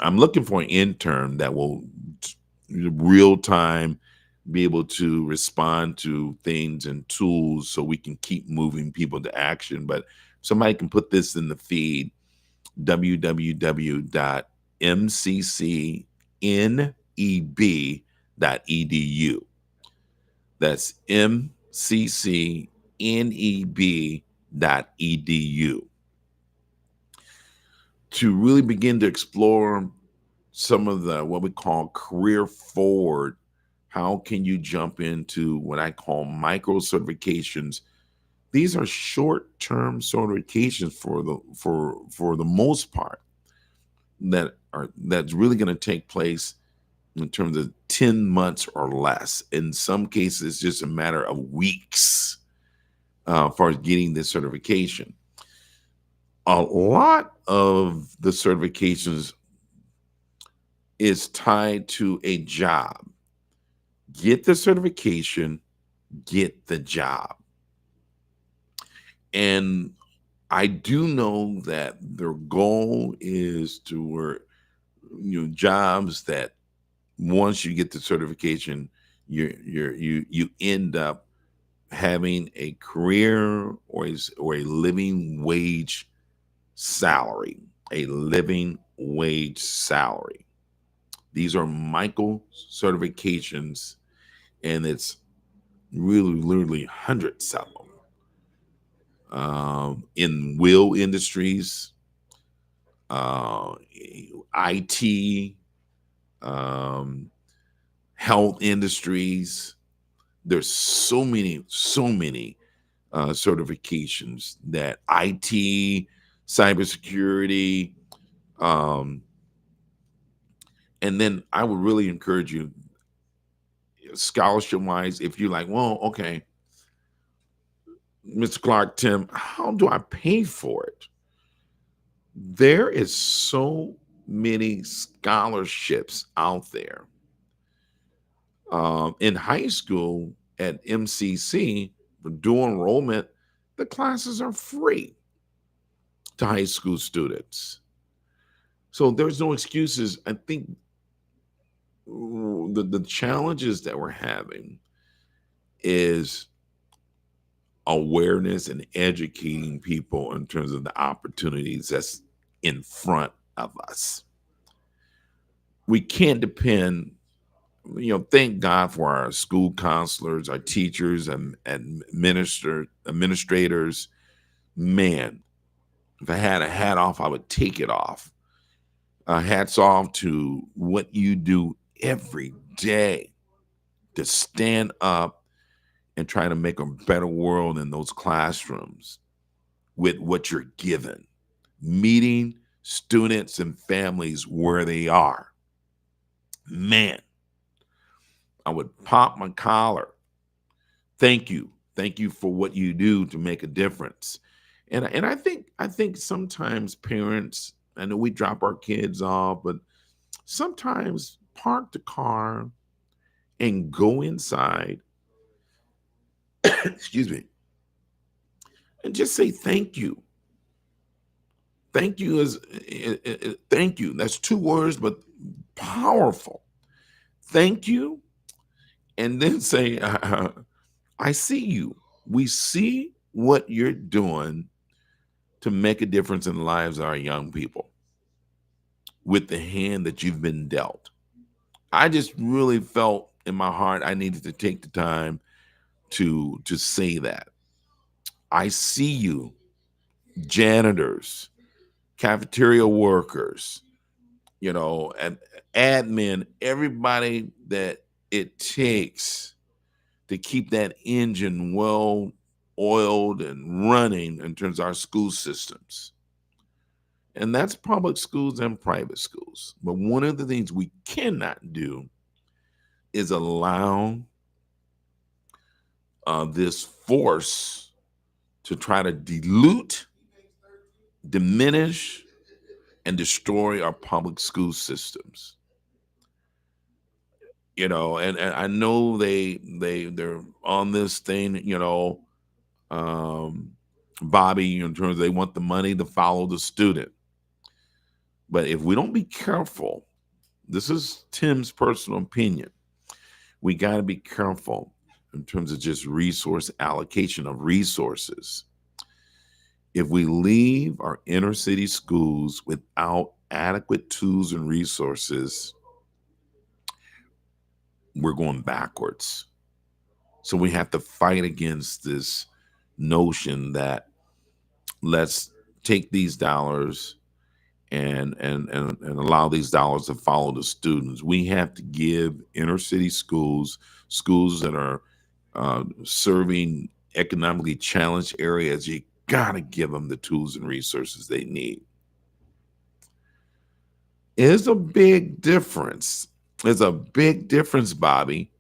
[SPEAKER 2] I'm looking for an intern that will real time be able to respond to things and tools so we can keep moving people to action. But somebody can put this in the feed, www.mccneb.edu. That's mccneb.edu. to really begin to explore some of the what we call career forward. How can you jump into what I call micro certifications? These are short-term certifications for the most part that's really going to take place in terms of 10 months or less. In some cases, it's just a matter of weeks for getting this certification. A lot of the certifications is tied to a job. Get the certification, get the job. And I do know that their goal is to work, jobs that once you get the certification, you end up having a career or a living wage salary, a living wage salary. These are micro certifications, and it's really literally hundreds of them in will industries, IT, um, health industries. There's so many certifications that IT, cybersecurity, um, and then I would really encourage you, scholarship wise, if you're like, well, okay, Mr. Clark, Tim, how do I pay for it? There is so many scholarships out there. In high school at MCC, for dual enrollment, the classes are free to high school students. So there's no excuses. I think the challenges that we're having is awareness and educating people in terms of the opportunities that's in front of us. We can't depend, thank God for our school counselors, our teachers, and administrators. Man, if I had a hat off, I would take it off. Hats off to what you do every day to stand up and try to make a better world in those classrooms with what you're given, meeting students and families where they are. Man, I would pop my collar. Thank you. Thank you for what you do to make a difference. And I think sometimes parents, I know we drop our kids off, but sometimes park the car and go inside, excuse me, and just say thank you. Thank you is thank you. That's two words, but powerful. Thank you, and then say, I see you. We see what you're doing to make a difference in the lives of our young people with the hand that you've been dealt. I just really felt in my heart I needed to take the time to say that. I see you, janitors, cafeteria workers, and admin, everybody that it takes to keep that engine well oiled and running in terms of our school systems. And that's public schools and private schools. But one of the things we cannot do is allow this force to try to dilute, diminish, and destroy our public school systems. And I know they're on this thing, Bobby, in terms of they want the money to follow the student. But if we don't be careful, this is Tim's personal opinion, we got to be careful in terms of just resource allocation of resources. If we leave our inner city schools without adequate tools and resources, we're going backwards. So we have to fight against this notion that let's take these dollars and allow these dollars to follow the students. We have to give inner city schools, schools that are serving economically challenged areas, you gotta give them the tools and resources they need. It's a big difference. It's a big difference, Bobby.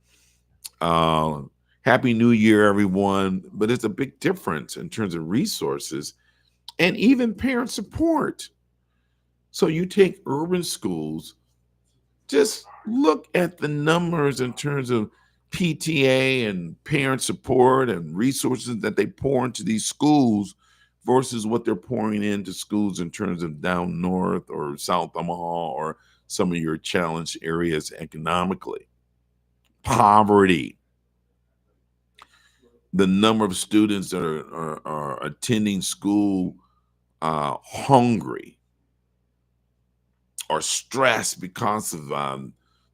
[SPEAKER 2] Uh, Happy New Year, everyone. But it's a big difference in terms of resources and even parent support. So you take urban schools, just look at the numbers in terms of PTA and parent support and resources that they pour into these schools versus what they're pouring into schools in terms of down north or South Omaha or some of your challenged areas economically. Poverty, the number of students that are attending school hungry or stressed because of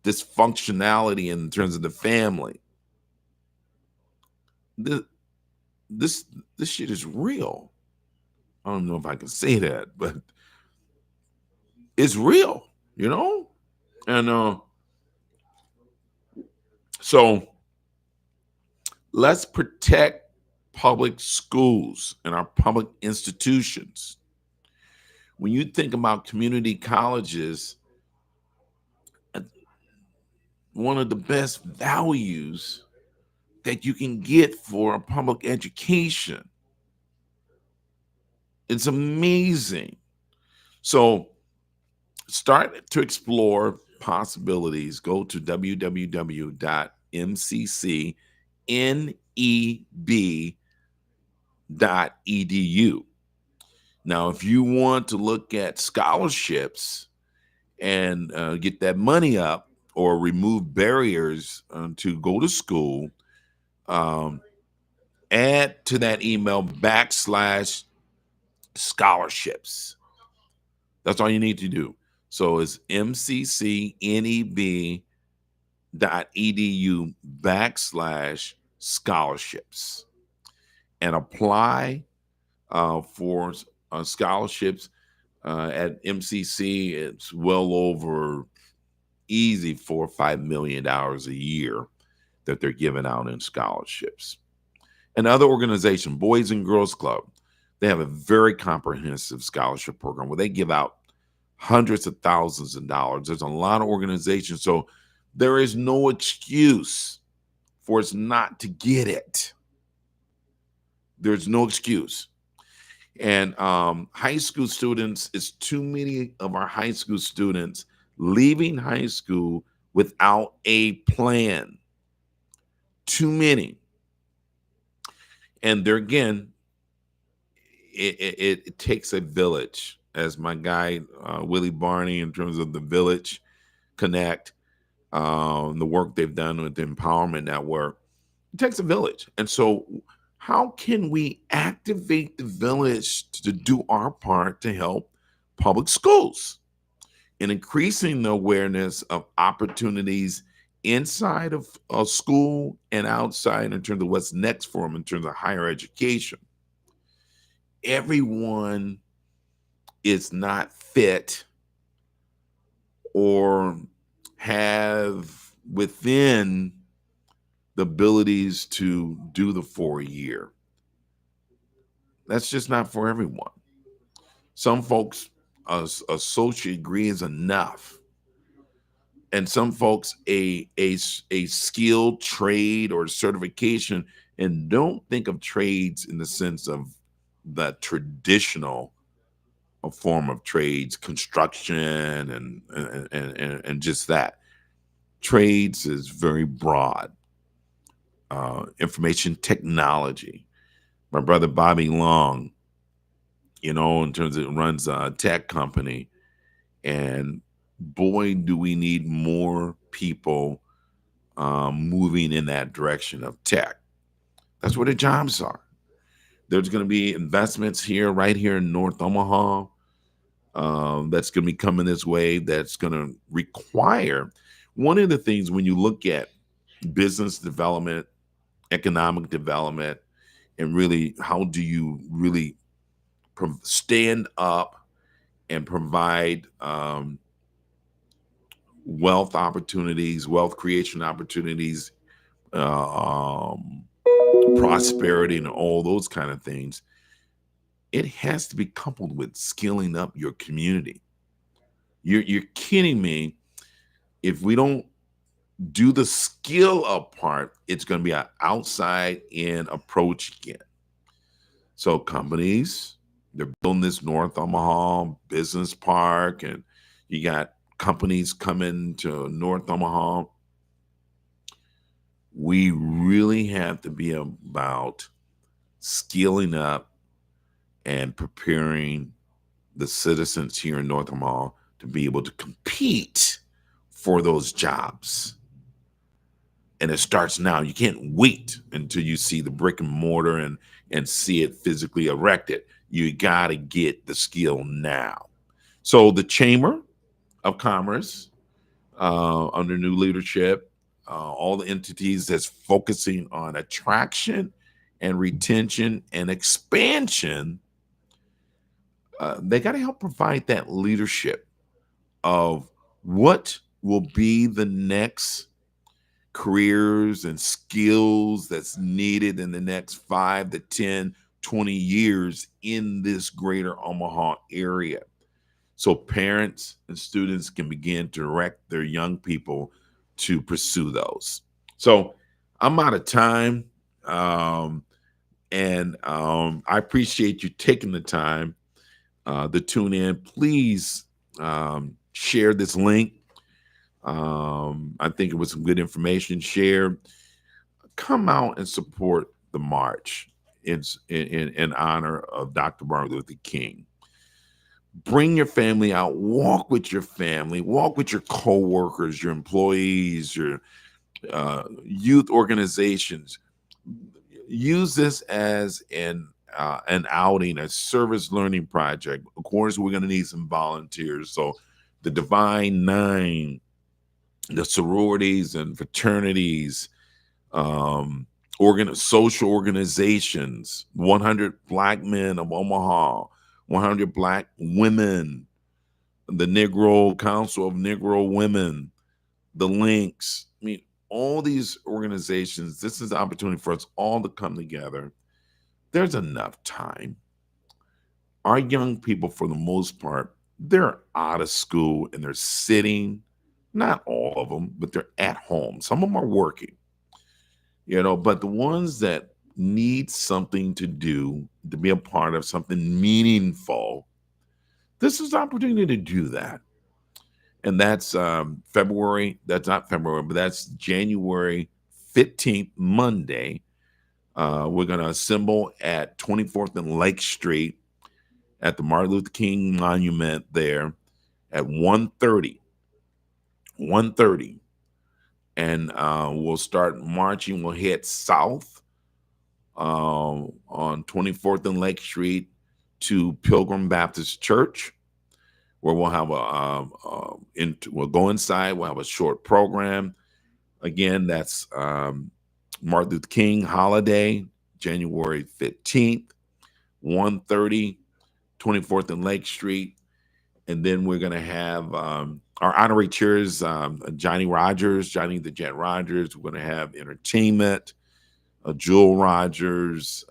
[SPEAKER 2] dysfunctionality in terms of the family. This, this shit is real. I don't know if I can say that, but it's real, you know? And so let's protect public schools and our public institutions. When you think about community colleges, one of the best values that you can get for a public education. It's amazing. So start to explore possibilities. Go to www.mccneb.edu. Now, if you want to look at scholarships and get that money up or remove barriers to go to school, add to that email /scholarships. That's all you need to do. So it's mccneb.edu /scholarships and apply for scholarships at MCC. It's well over easy $4 or $5 million a year that they're giving out in scholarships. And other organization, Boys and Girls Club, they have a very comprehensive scholarship program where they give out hundreds of thousands of dollars. There's a lot of organizations, so there is no excuse for us not to get it. There's no excuse. And high school students, it's too many of our high school students leaving high school without a plan. Too many. And there again, it takes a village, as my guy Willie Barney, in terms of the Village Connect, the work they've done with the Empowerment Network. It takes a village. And so how can we activate the village to do our part to help public schools in increasing the awareness of opportunities inside of a school and outside in terms of what's next for them in terms of higher education? Everyone is not fit or have within the abilities to do the 4-year. That's just not for everyone. Some folks, associate degree is enough. And some folks, a skilled trade or certification, and don't think of trades in the sense of the traditional form of trades, construction and just that. Trades is very broad. Information technology. My brother Bobby Long, in terms of runs a tech company, and boy, do we need more people moving in that direction of tech. That's where the jobs are. There's going to be investments right here in North Omaha. That's going to be coming this way. That's going to require one of the things when you look at business development, economic development, and really how do you really stand up and provide wealth opportunities, wealth creation opportunities, prosperity, and all those kind of things, it has to be coupled with skilling up your community. You're kidding me. If we don't do the skill up part, it's going to be an outside in approach again. So companies, they're building this North Omaha Business Park, and you got companies coming to North Omaha. We really have to be about skilling up and preparing the citizens here in North Omaha to be able to compete for those jobs. And it starts now. You can't wait until you see the brick and mortar and see it physically erected. You got to get the skill now. So the Chamber of Commerce, under new leadership, all the entities that's focusing on attraction and retention and expansion, they got to help provide that leadership of what will be the next careers and skills that's needed in the next 5 to 10, 20 years in this greater Omaha area. So parents and students can begin to direct their young people to pursue those. So I'm out of time. I appreciate you taking the time to tune in. Please share this link. I think it was some good information shared. Come out and support the march in honor of Dr. Martin Luther King. Bring your family out, walk with your family, walk with your coworkers, your employees, your youth organizations. Use this as an outing, a service learning project. Of course, we're going to need some volunteers. So the Divine Nine, the sororities and fraternities, social organizations, 100 Black men of Omaha, 100 Black women, the Negro Council of Negro Women, the Links. I mean, all these organizations, this is an opportunity for us all to come together. There's enough time. Our young people, for the most part, they're out of school and they're sitting, not all of them, but they're at home. Some of them are working, but the ones that need something to do, to be a part of something meaningful, this is an opportunity to do that. And that's February. That's not February, but that's January 15th, Monday. We're going to assemble at 24th and Lake Street at the Martin Luther King Monument there at 1:30. 1:30. And we'll start marching. We'll head south on 24th and Lake Street to Pilgrim Baptist Church, where we'll have we'll go inside. We'll have a short program. Again, that's Martin Luther King holiday, January 15th, 1:30, 24th and Lake Street. And then we're going to have our honorary chairs, Johnny the Jet Rogers. We're going to have entertainment, Jewel Rogers.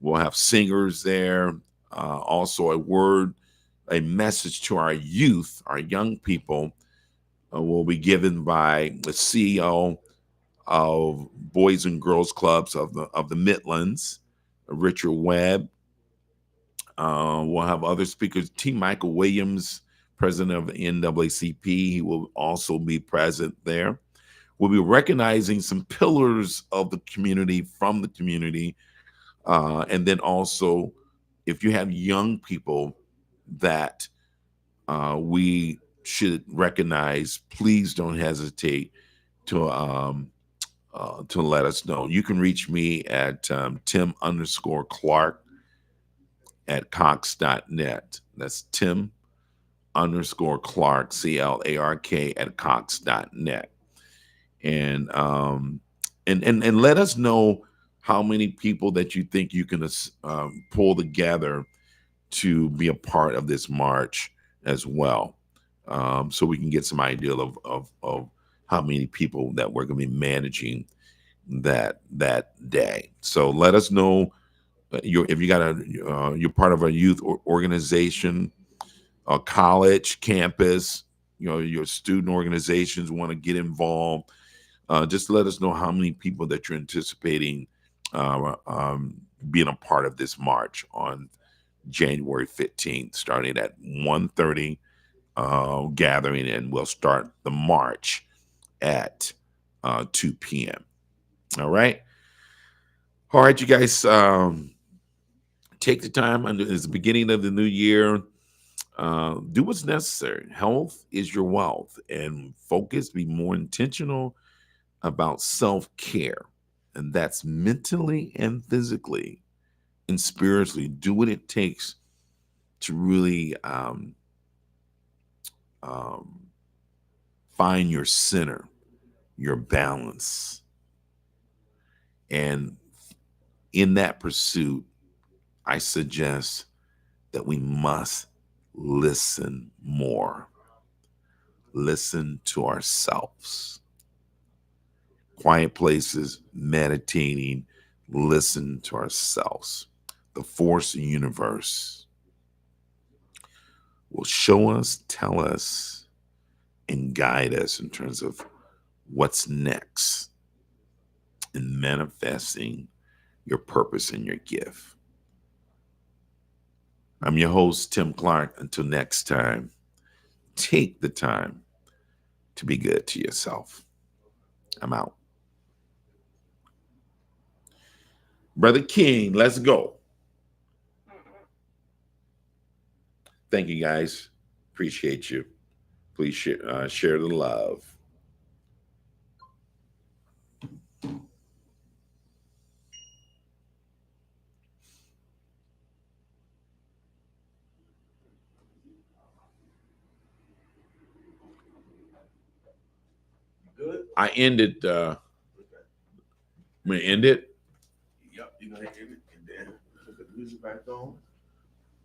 [SPEAKER 2] We'll have singers there. Also a message to our youth, our young people, will be given by the CEO of Boys and Girls Clubs of the Midlands, Richard Webb. We'll have other speakers. T. Michael Williams, president of the NAACP, he will also be present there. We'll be recognizing some pillars of the community, from the community. And then also, if you have young people that we should recognize, please don't hesitate to let us know. You can reach me at Tim_Clark at Cox.net. That's Tim_Clark, CLARK at Cox.net. And let us know how many people that you think you can pull together to be a part of this march as well, so we can get some idea of how many people that we're going to be managing that day. So let us know if you got you're part of a youth organization, a college campus, your student organizations want to get involved. Just let us know how many people that you're anticipating being a part of this march on January 15th, starting at 1:30 gathering, and we'll start the march at 2 p.m. All right. All right, you guys, take the time. It's the beginning of the new year. Do what's necessary. Health is your wealth, and focus, be more intentional about self-care. And that's mentally and physically and spiritually. Do what it takes to really find your center, your balance. And in that pursuit, I suggest that we must listen more. Listen to ourselves. Quiet places, meditating, listen to ourselves. The force of the universe will show us, tell us, and guide us in terms of what's next in manifesting your purpose and your gift. I'm your host, Tim Clark. Until next time, take the time to be good to yourself. I'm out. Brother King, let's go. Thank you, guys. Appreciate you. Please share the love.
[SPEAKER 3] Good.
[SPEAKER 2] I ended. I'm gonna end it.
[SPEAKER 3] Yep, you're gonna end it and then put the music back on.